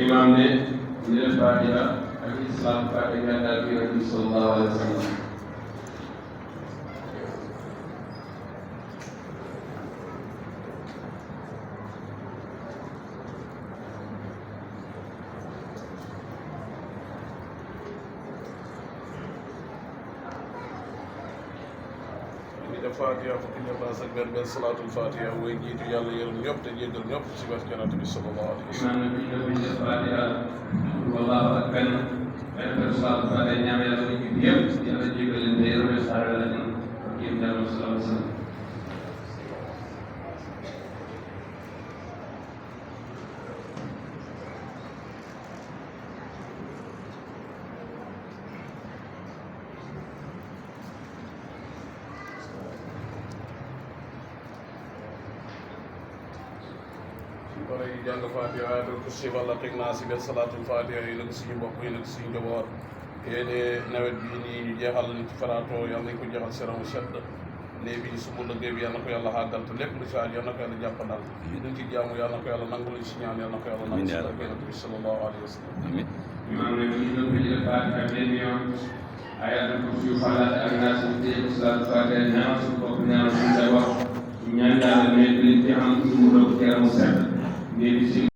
imam ne ñu def Fatiha ak islam Fatiha daal bi Nabi sallallahu alayhi wa sallam. def Fatiha fukki Ixlaas ak benn salaatul Fatiha way jiitu yàlla yërëm ñëpp te jéggal ñëpp ci barke Yonent bi sallallahu alayhi wa sallam. imam ne def Fatiha wallahu ak benn salaatul Fatiha ñaan yàlla ko jiitu yëpp yàlla jéggal leen te yërëm saara la ñu ak yéen jàmm sallallahu alayhi wa sallam. wala yi jàng Fatiha ayatul kursi wala teg naa si benn salaatul Fatiha yi nag suñu mbokk yi nag suñu njaboot yéene nawet bii nii ñu jeexal liñ ci faraatoo yal nañ ko jeexal si ramu sedd léegi bi su mu liggéey bi yal na ko yàlla xàggal te lépp lu si aaj yal na ko yàlla jàppandal luñ ci jaamu yal na ko yàlla nangu luñ si ñaan yal na ko yàlla nangu si barke Yonent bi sallallahu alayhi wa sallam. imam ne ñu doon jël Fatiha benn yoon ayatul kursi yu Falaq ak Naas ñu téye ko salaatul Fatiha ñaan suñu bopp ñaan suñu njaboot ñaan yàlla mais liñ ci am mu doog teeram sedd mais